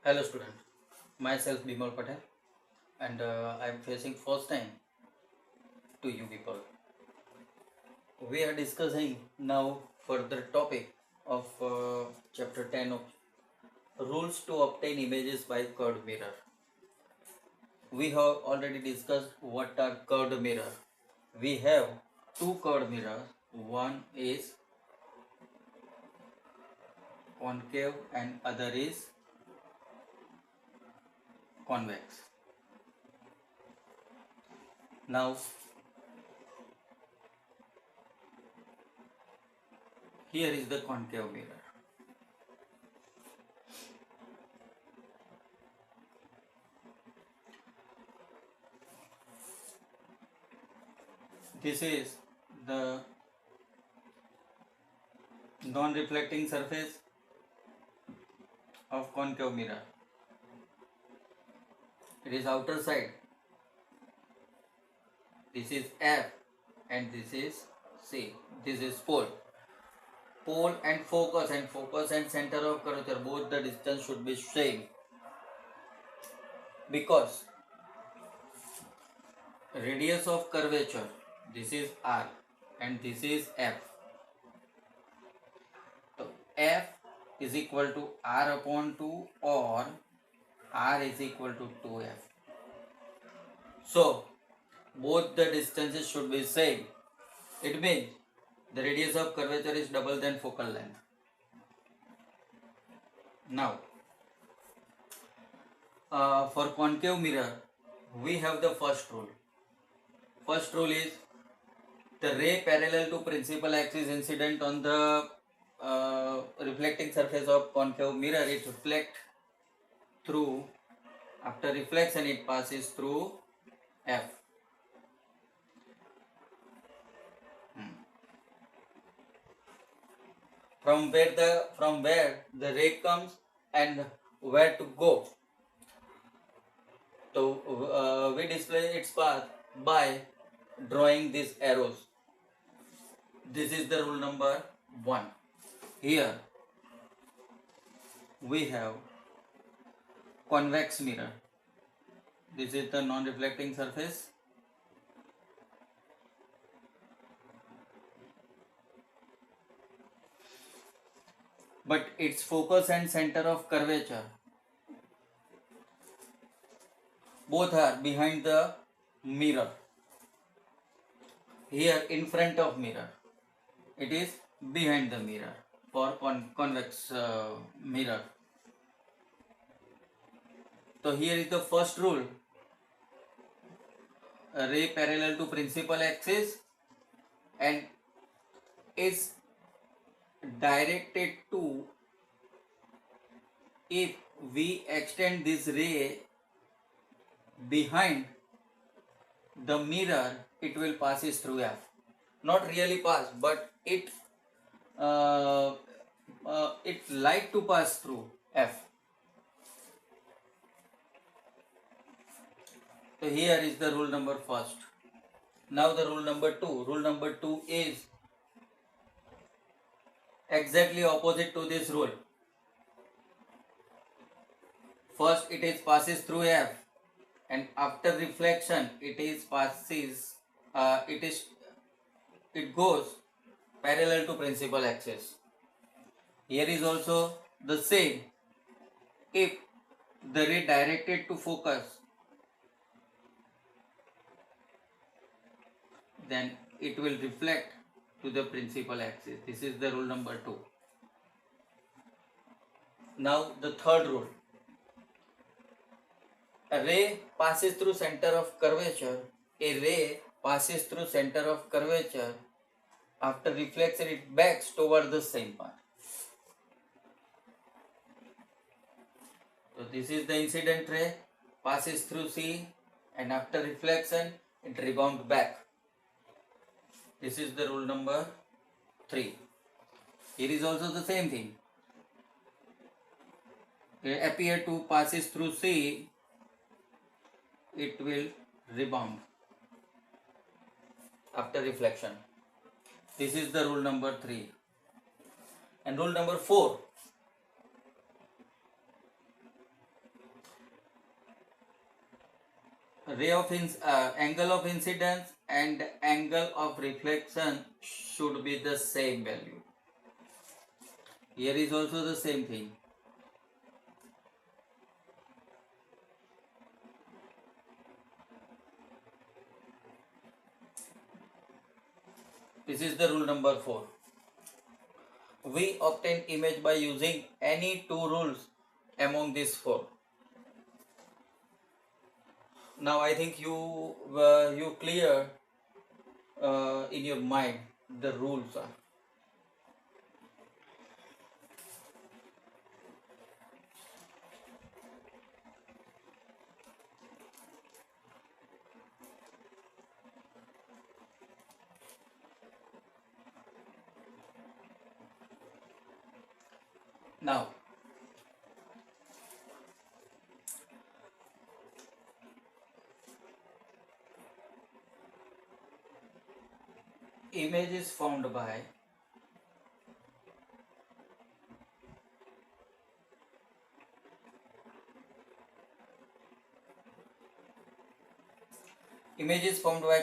Hello student, myself Bimal Patel and I am facing first time to you people. We are discussing now further topic of chapter 10 of rules to obtain images by curved mirror. We have already discussed what are curved mirror. We have two curved mirrors. One is concave and other is convex. Now here is the concave mirror. This is the non-reflecting surface of concave mirror. It is outer side. This is F and this is C. This is pole. Pole and focus and center of curvature, both the distance should be same, because radius of curvature, this is R and this is F. So F is equal to R upon 2 or R is equal to 2F. So both the distances should be same. It means the radius of curvature is double than focal length. Now for concave mirror we have the first rule. First rule is the ray parallel to principal axis incident on the reflecting surface of concave mirror, it reflects through, after reflection it passes through F. From where the ray comes and where to go. So we display its path by drawing these arrows. This is the rule number 1. Here we have convex mirror. This is the non-reflecting surface. But its focus and center of curvature both are behind the mirror. Here in front of mirror, it is behind the mirror for convex mirror. So here is the first rule. A ray parallel to principal axis and is directed to, if we extend this ray behind the mirror, it will passes through F. Not really pass, but it like to pass through F. So here is the rule number first. Now the rule number 2. Rule number 2 is exactly opposite to this rule. First it is passes through F and after reflection it goes parallel to principal axis. Here is also the same. If the ray directed to focus, then it will reflect to the principal axis. This is the rule number 2. Now the third rule. A ray passes through center of curvature. A ray passes through center of curvature. After reflection, it backs toward the same path. So this is the incident ray, passes through C, and after reflection, it rebounds back. This is the rule number 3. Here is also the same thing. It appear to passes through C, it will rebound after reflection. This is the rule number 3. And rule number 4. angle of incidence and angle of reflection should be the same value. Here is also the same thing. This is the rule number 4. We obtain image by using any two rules among these 4. Now I think you clear in your mind the rules are. Now image is formed by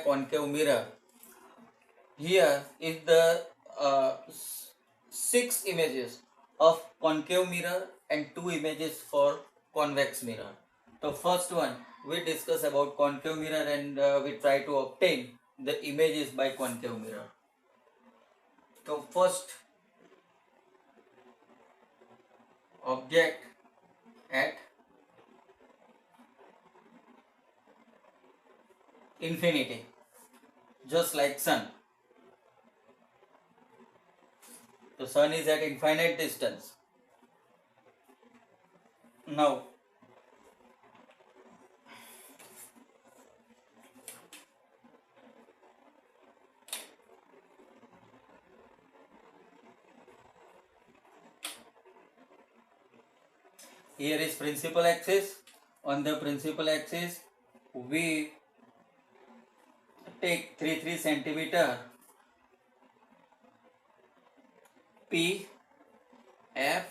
concave mirror. Here is the 6 images of concave mirror and 2 images for convex mirror. The first one we discuss about concave mirror and we try to obtain the images by concave mirror. So first object at infinity, just like sun. The sun is at infinite distance. Now here is principal axis. On the principal axis we take 3 centimeter P, F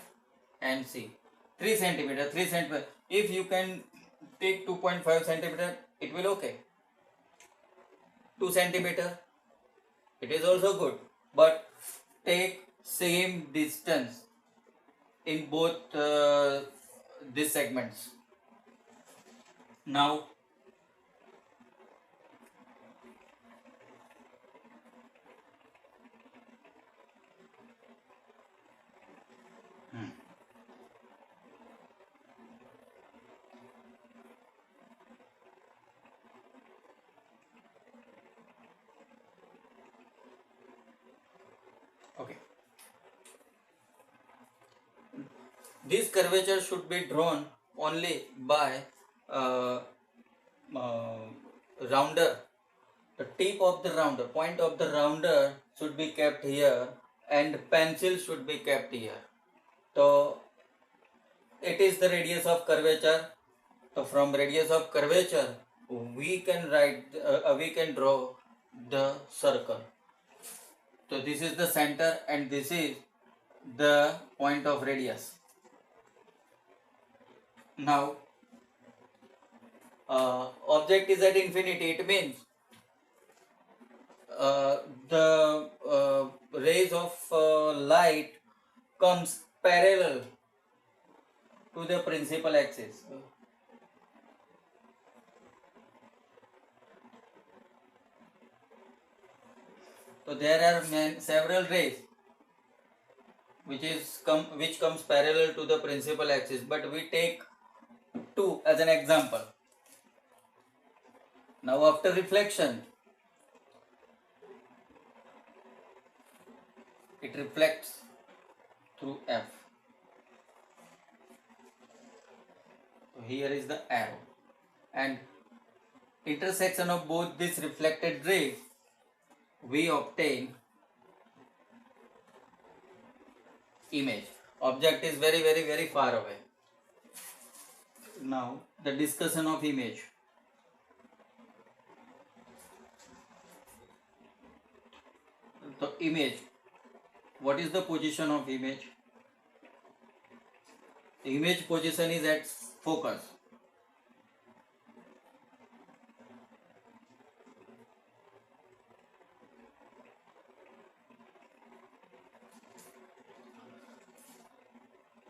and C. 3 centimeter. If you can take 2.5 centimeter, it will okay. 2 centimeter, it is also good. But take same distance in both these segments. Now okay. This curvature should be drawn only by rounder. The tip of the rounder, point of the rounder should be kept here and pencil should be kept here. So it is the radius of curvature. So from radius of curvature we can draw the circle. So this is the center and this is the point of radius. Now object is at infinity, it means the rays of light comes parallel to the principal axis. So there are several rays which comes parallel to the principal axis, but we take 2 as an example. Now after reflection, it reflects through F. So here is the arrow, and intersection of both these reflected rays we obtain image. Object is very far away. Now the discussion of image. So image, what is the position of image? The image position is at focus.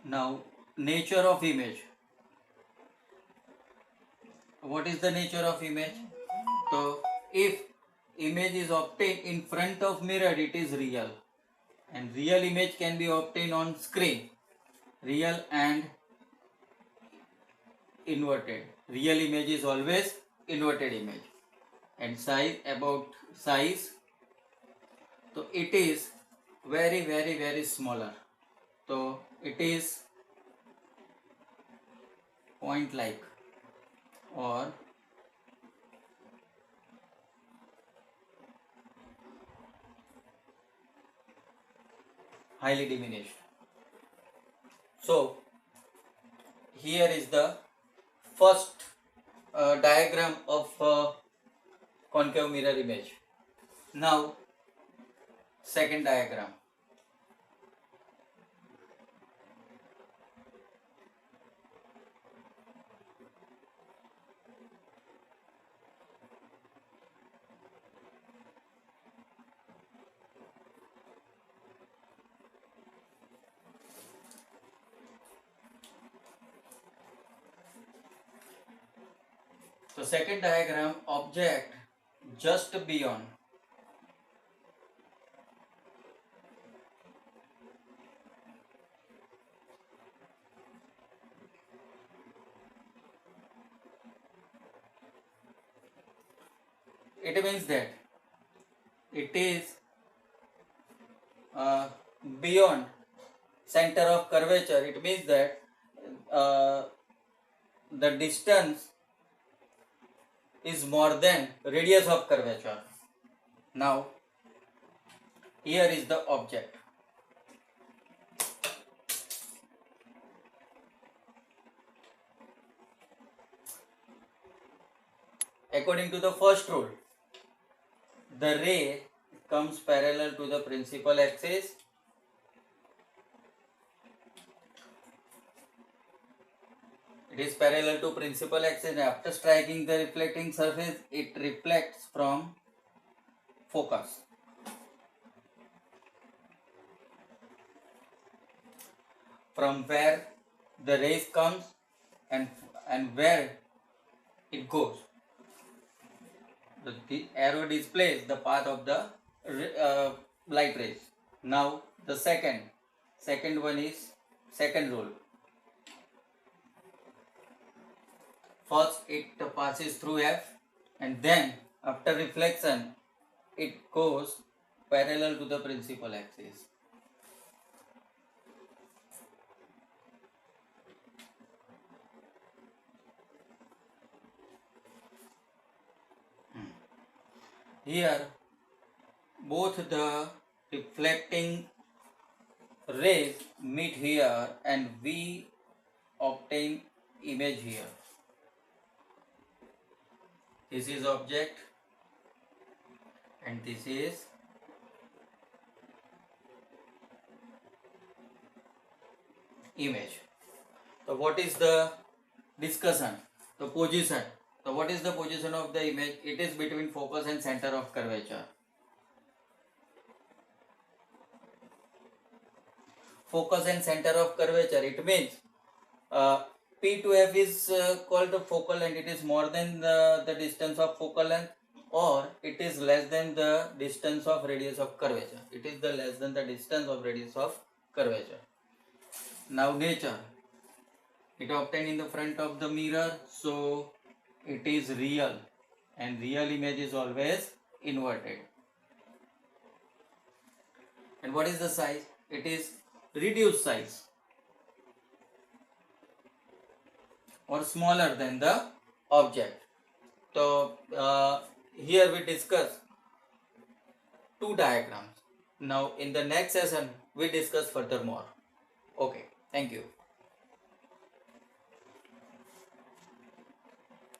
Now, nature of image. What is the nature of image? So, if image is obtained in front of mirror, it is real. And real image can be obtained on screen. Real and inverted. Real image is always inverted image. And size, about size, so it is very smaller. So it is point like or highly diminished. So here is the first diagram of concave mirror image. Now second diagram. So second diagram, object just beyond. It means that it is beyond center of curvature. It means that uh, the distance is more than radius of curvature. Now here is the object. According to the first rule, the ray comes parallel to the principal axis It is parallel to principal axis and after striking the reflecting surface, it reflects from focus. From where the rays comes and where it goes. The arrow displays the path of the light rays. Now the second one is second rule. First it passes through F and then after reflection it goes parallel to the principal axis. Here both the reflecting rays meet here and we obtain image here. This is object and this is image. So what is the discussion? The position. So what is the position of the image? It is between focus and center of curvature. Focus and center of curvature. It means P to F is called the focal length. It is more than the distance of focal length, or it is less than the distance of radius of curvature. It is the less than the distance of radius of curvature. Now nature. It obtained in the front of the mirror, so it is real, and real image is always inverted. And what is the size? It is reduced size or smaller than the object. So here we discuss two diagrams. Now in the next session we discuss furthermore. Okay, thank you.